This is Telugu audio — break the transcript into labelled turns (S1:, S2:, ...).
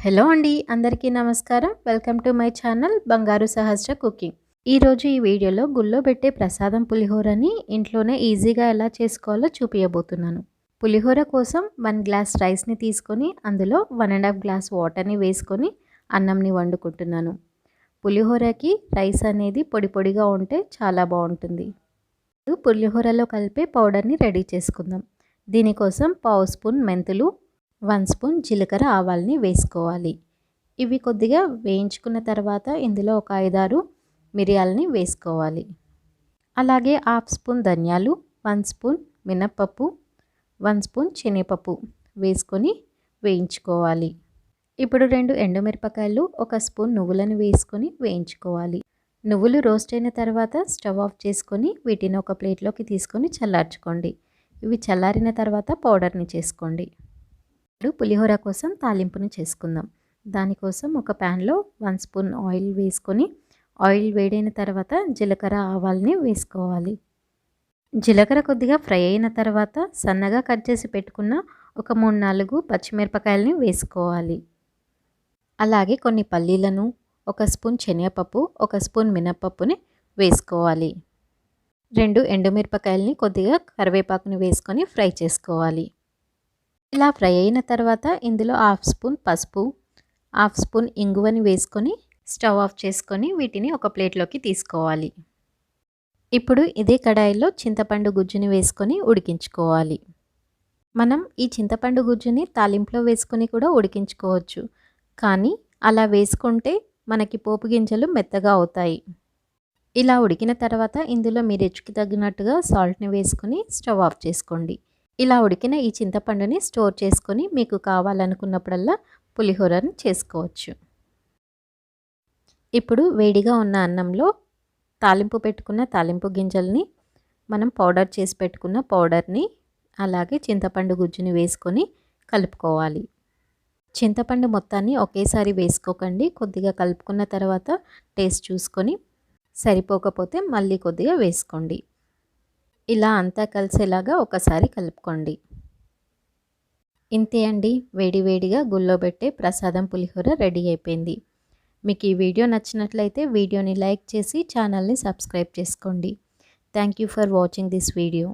S1: హలో అండి, అందరికీ నమస్కారం. వెల్కమ్ టు మై ఛానల్ బంగారు సహస్ర కుకింగ్. ఈరోజు ఈ వీడియోలో గుళ్ళో పెట్టే ప్రసాదం పులిహోరని ఇంట్లోనే ఈజీగా ఎలా చేసుకోవాలో చూపించబోతున్నాను. పులిహోర కోసం 1 గ్లాస్ రైస్ని తీసుకొని అందులో 1.5 గ్లాస్ వాటర్ని వేసుకొని అన్నంని వండుకుంటున్నాను. పులిహోరకి రైస్ అనేది పొడి పొడిగా ఉంటే చాలా బాగుంటుంది. పులిహోరలో కలిపే పౌడర్ని రెడీ చేసుకుందాం. దీనికోసం పావు స్పూన్ మెంతులు, 1 స్పూన్ జీలకర్ర ఆవాల్ని వేసుకోవాలి. ఇవి కొద్దిగా వేయించుకున్న తర్వాత ఇందులో ఒక 5-6 మిరియాలని వేసుకోవాలి. అలాగే హాఫ్ స్పూన్ ధనియాలు, 1 స్పూన్ మినప్పప్పు, 1 స్పూన్ శనగపప్పు వేసుకొని వేయించుకోవాలి. ఇప్పుడు 2 ఎండుమిరపకాయలు, 1 స్పూన్ నువ్వులను వేసుకొని వేయించుకోవాలి. నువ్వులు రోస్ట్ అయిన తర్వాత స్టవ్ ఆఫ్ చేసుకొని వీటిని ఒక ప్లేట్లోకి తీసుకొని చల్లార్చుకోండి. ఇవి చల్లారిన తర్వాత పౌడర్ని చేసుకోండి. ఇప్పుడు పులిహోర కోసం తాలింపును చేసుకుందాం. దానికోసం ఒక ప్యాన్లో 1 స్పూన్ ఆయిల్ వేసుకొని ఆయిల్ వేడైన తర్వాత జీలకర్ర ఆవాల్ని వేసుకోవాలి. జీలకర్ర కొద్దిగా ఫ్రై అయిన తర్వాత సన్నగా కట్ చేసి పెట్టుకున్న ఒక 3-4 పచ్చిమిరపకాయలని వేసుకోవాలి. అలాగే కొన్ని పల్లీలను, 1 స్పూన్ శనగపప్పు, 1 స్పూన్ మినప్పప్పుని వేసుకోవాలి. 2 ఎండుమిరపకాయలని కొద్దిగా కరివేపాకుని వేసుకొని ఫ్రై చేసుకోవాలి. ఇలా ఫ్రై అయిన తర్వాత ఇందులో హాఫ్ స్పూన్ పసుపు, హాఫ్ స్పూన్ ఇంగువని వేసుకొని స్టవ్ ఆఫ్ చేసుకొని వీటిని ఒక ప్లేట్లోకి తీసుకోవాలి. ఇప్పుడు ఇదే కడాయిలో చింతపండు గుజ్జుని వేసుకొని ఉడికించుకోవాలి. మనం ఈ చింతపండు గుజ్జుని తాలింపులో వేసుకొని కూడా ఉడికించుకోవచ్చు, కానీ అలా వేసుకుంటే మనకి పోపు గింజలు మెత్తగా అవుతాయి. ఇలా ఉడికిన తర్వాత ఇందులో మీ రుచికి తగినట్టుగా సాల్ట్ని వేసుకొని స్టవ్ ఆఫ్ చేసుకోండి. ఇలా ఉడికిన ఈ చింతపండుని స్టోర్ చేసుకొని మీకు కావాలనుకున్నప్పుడల్లా పులిహోరని చేసుకోవచ్చు. ఇప్పుడు వేడిగా ఉన్న అన్నంలో తాలింపు పెట్టుకున్న తాలింపు గింజల్ని, మనం పౌడర్ చేసి పెట్టుకున్న పౌడర్ని, అలాగే చింతపండు గుజ్జుని వేసుకొని కలుపుకోవాలి. చింతపండు మొత్తాన్ని ఒకేసారి వేసుకోకండి. కొద్దిగా కలుపుకున్న తర్వాత టేస్ట్ చూసుకొని సరిపోకపోతే మళ్ళీ కొద్దిగా వేసుకోండి. ఇలా అంతా కలిసేలాగా ఒకసారి కలుపుకోండి. ఇంతే అండి, వేడివేడిగా గుళ్ళో పెట్టే ప్రసాదం పులిహోర రెడీ అయిపోయింది. మీకు ఈ వీడియో నచ్చినట్లయితే వీడియోని లైక్ చేసి ఛానల్ని సబ్స్క్రైబ్ చేసుకోండి. Thank you for watching this video.